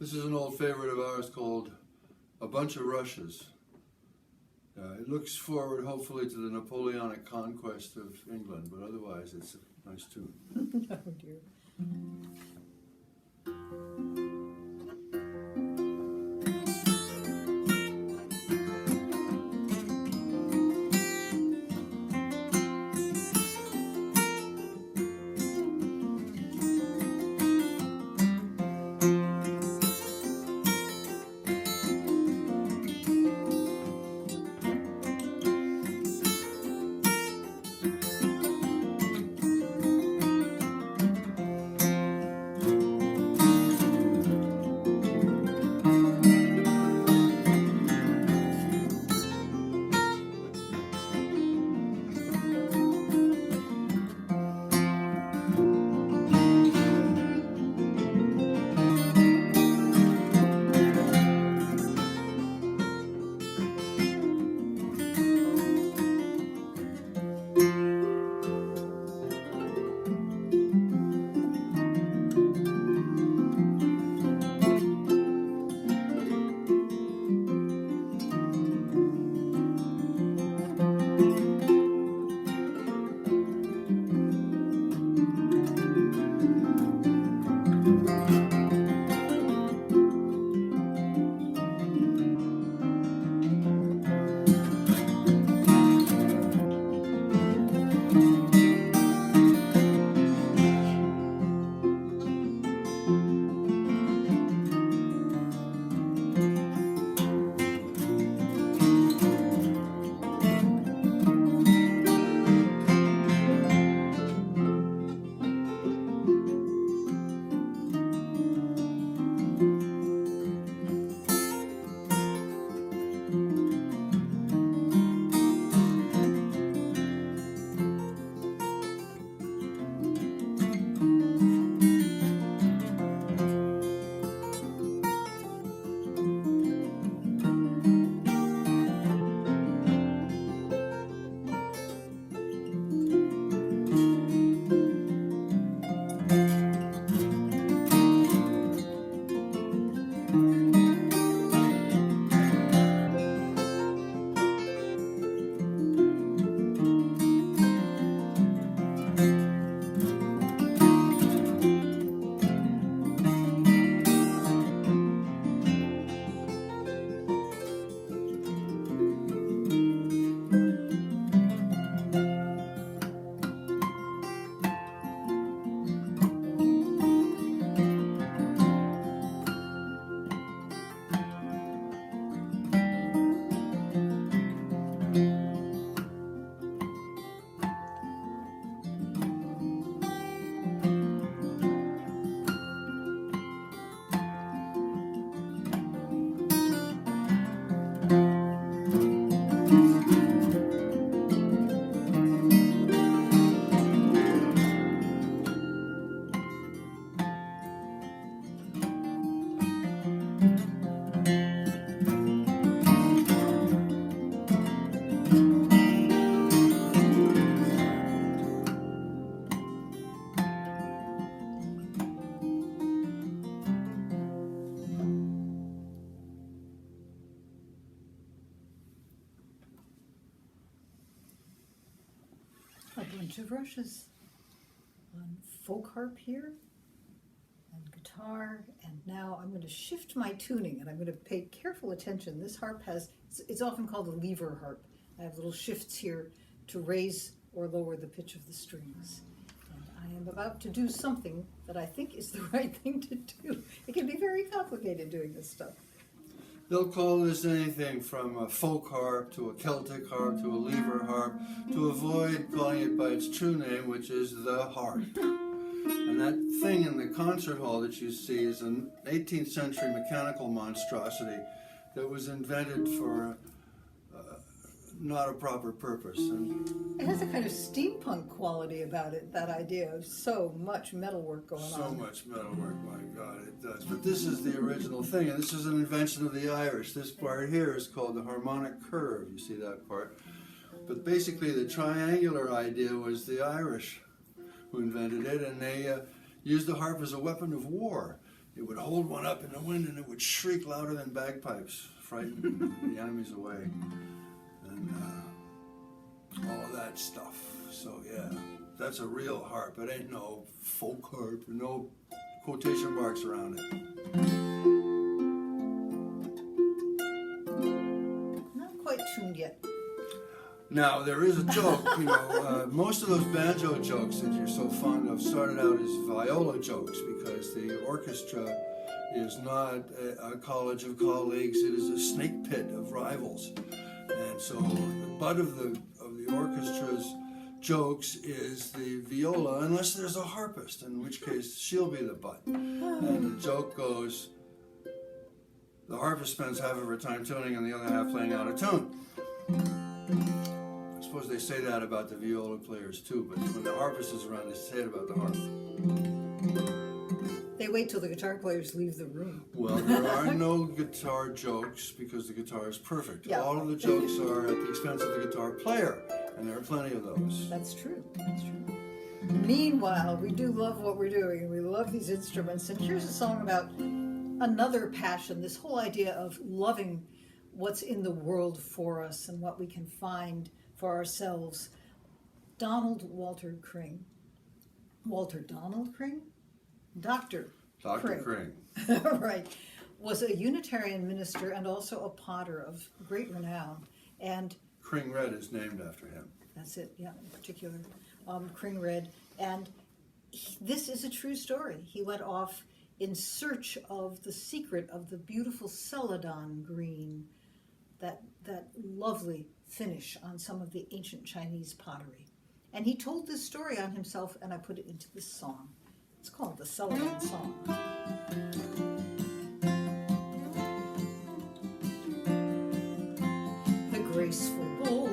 This is an old favorite of ours called A Bunch of Rushes. It looks forward, hopefully, to the Napoleonic conquest of England, but otherwise it's a nice tune. Oh dear. A bunch of rushes on folk harp here and guitar, and now I'm going to shift my tuning and I'm going to pay careful attention. This harp it's often called a lever harp. I have little shifts here to raise or lower the pitch of the strings. And I am about to do something that I think is the right thing to do. It can be very complicated doing this stuff. They'll call this anything from a folk harp to a Celtic harp to a lever harp, to avoid calling it by its true name, which is the harp. And that thing in the concert hall that you see is an 18th century mechanical monstrosity that was invented for not a proper purpose. And it has a kind of steampunk quality about it, that idea of so much metalwork going on. So much metalwork, my God, it does. But this is the original thing, and this is an invention of the Irish. This part here is called the harmonic curve. You see that part? But basically the triangular idea was the Irish who invented it, and they used the harp as a weapon of war. it would hold one up in the wind and it would shriek louder than bagpipes, frighten the enemies away, and all of that stuff. So yeah, that's a real harp. It ain't no folk harp, no quotation marks around it. Not quite tuned yet. Now, there is a joke, most of those banjo jokes that you're so fond of started out as viola jokes because the orchestra is not a college of colleagues, it is a snake pit of rivals. And so the butt of the orchestra's jokes is the viola, unless there's a harpist, in which case she'll be the butt. And the joke goes, the harpist spends half of her time tuning and the other half playing out of tune. I suppose they say that about the viola players too, but when the harpist is around, they say it about the harp. They wait till the guitar players leave the room. Well, there are no guitar jokes because the guitar is perfect. Yeah. All of the jokes are at the expense of the guitar player, and there are plenty of those. That's true. That's true. Meanwhile, we do love what we're doing, and we love these instruments. And here's a song about another passion, this whole idea of loving what's in the world for us and what we can find for ourselves. Walter Donald Kring? Dr. Kring. Right. Was a Unitarian minister and also a potter of great renown. And Kring Red is named after him. that's it, yeah, in particular. Kring Red. And this is a true story. He went off in search of the secret of the beautiful Celadon green, that lovely finish on some of the ancient Chinese pottery. And he told this story on himself, and I put it into this song. It's called the Celadon Song. The graceful bowl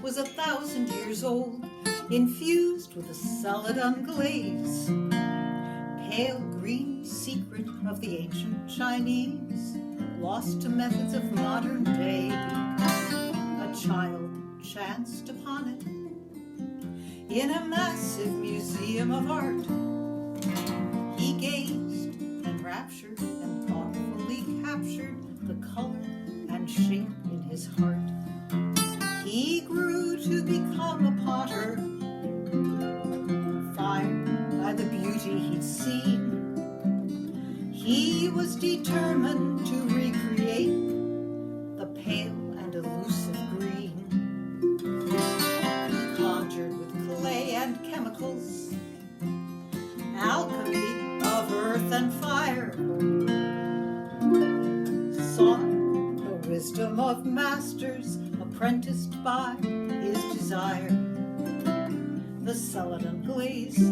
was 1,000 years old, infused with a Celadon glaze. Pale green secret of the ancient Chinese, lost to methods of modern day. A child chanced upon it in a massive museum of art. He gazed, enraptured, and thoughtfully captured the color and shape in his heart. He grew to become a potter, fired by the beauty he'd seen. He was determined to recreate the pale and elusive green. He conjured with clay and chemicals, alchemy of earth and fire, sought the wisdom of masters, apprenticed by his desire. The Celadon glaze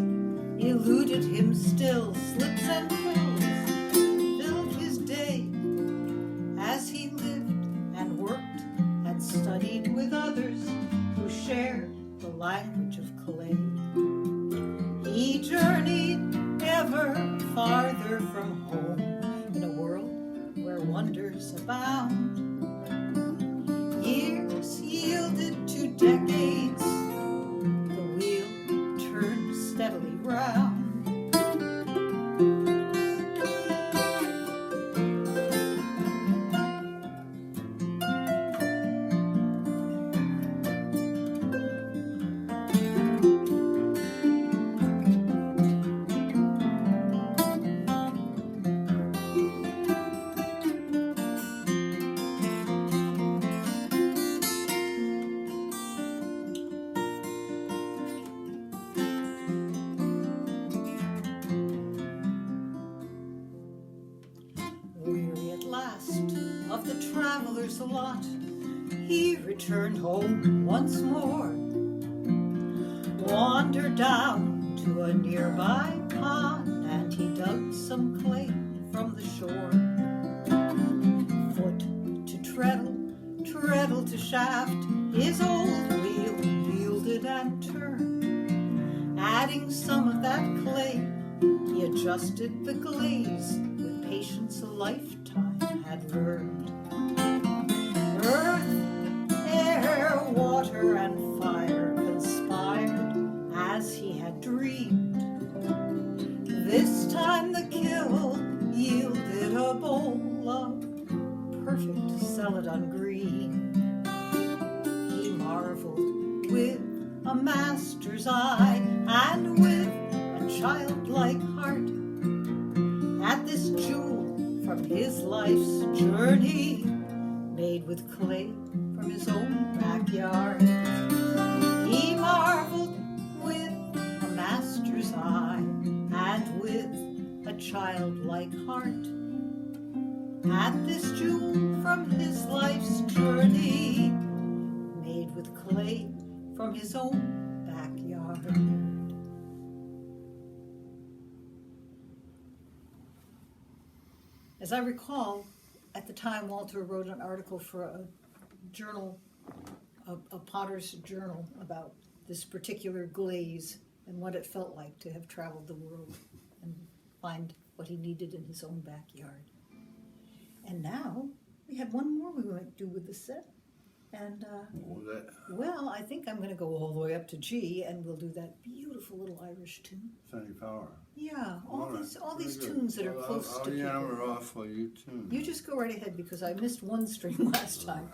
eluded him still, slips and fills filled his day as he lived and worked and studied with others who shared the language of clay. He journeyed ever farther from home in a world where wonders abound. Years yielded to decades, the wheel turned steadily round. Of the traveler's lot, he returned home once more, wandered down to a nearby pond, and he dug some clay from the shore. Foot to treadle to shaft, his old wheel yielded and turned. Adding some of that clay, he adjusted the glaze with patience a lifetime had learned. Earth, air, water, and fire conspired as he had dreamed. This time the kiln yielded a bowl of perfect Celadon green. He marveled with a master's eye and with a childlike heart at this jewel from his life's journey, made with clay from his own backyard. He marveled with a master's eye and with a childlike heart at this jewel from his life's journey, made with clay from his own backyard. As I recall, at the time Walter wrote an article for a journal, a potter's journal, about this particular glaze and what it felt like to have traveled the world and find what he needed in his own backyard. And now we had one more we might do with the set. And, well, I think I'm going to go all the way up to G, and we'll do that beautiful little Irish tune. Fanny Poer. Yeah, all these Very tunes good. that are close I'll to people. yammer off while you tune. You just go right ahead, because I missed one string last time.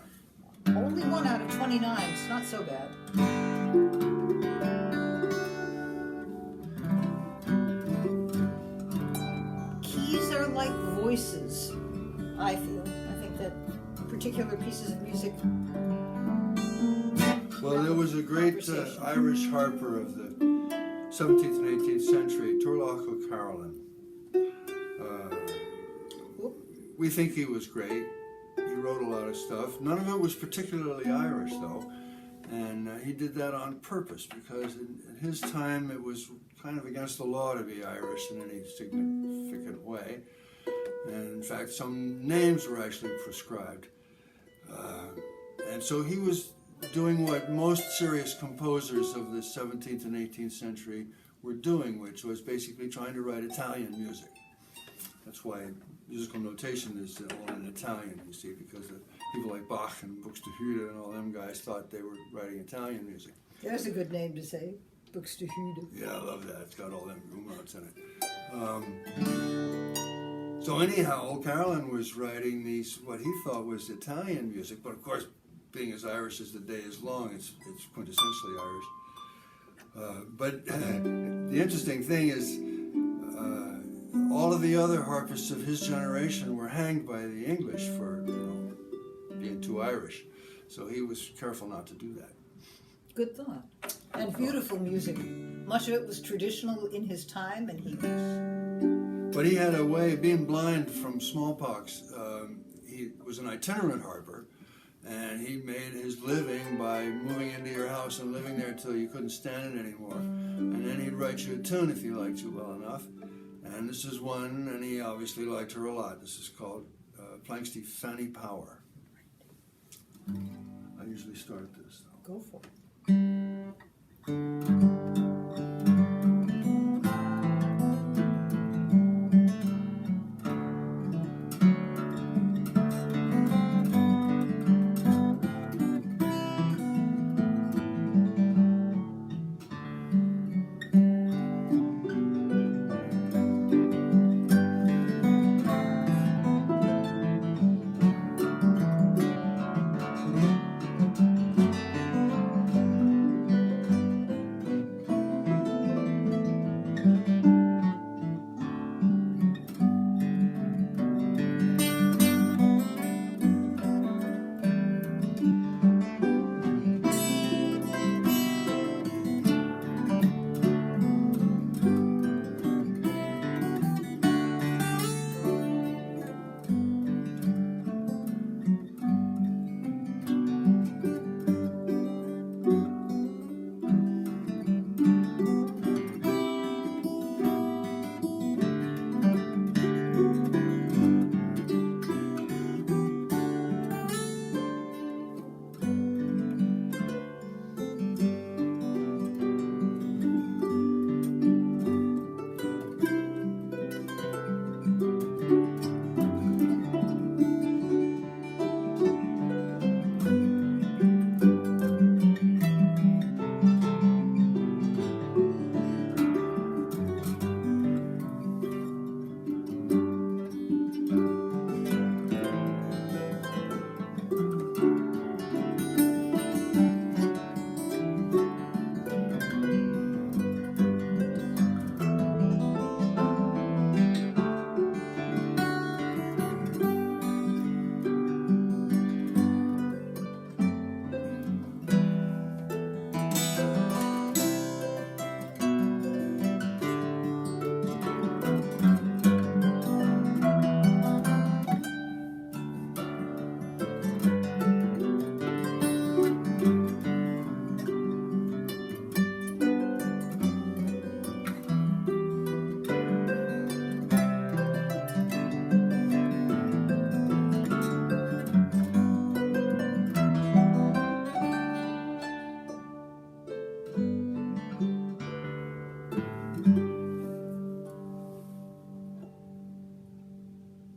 Only 1 out of 29, it's not so bad. Keys are like voices, I feel. I think that particular pieces of music. Well, there was a great Irish harper of the 17th and 18th century, Turlough O'Carolan. We think he was great. He wrote a lot of stuff. None of it was particularly Irish, though. And he did that on purpose, because in his time it was kind of against the law to be Irish in any significant way. And in fact, some names were actually prescribed. And so he was doing what most serious composers of the 17th and 18th century were doing, which was basically trying to write Italian music. That's why musical notation is all in Italian, you see, because people like Bach and Buxtehude and all them guys thought they were writing Italian music. There's a good name to say, Buxtehude. Yeah, I love that. It's got all them umlauts in it. So anyhow, O'Carolan was writing these, what he thought was Italian music, but of course, being as Irish as the day is long, it's quintessentially Irish. But the interesting thing is, all of the other harpists of his generation were hanged by the English for being too Irish. So he was careful not to do that. Good thought. And beautiful music. Much of it was traditional in his time, and he was... But he had a way, being blind from smallpox, he was an itinerant harper, and he made his living by moving into your house and living there till you couldn't stand it anymore. And then he'd write you a tune if he liked you well enough. And this is one, and he obviously liked her a lot. This is called Planxty Fanny Poer. I usually start this, though. Go for it.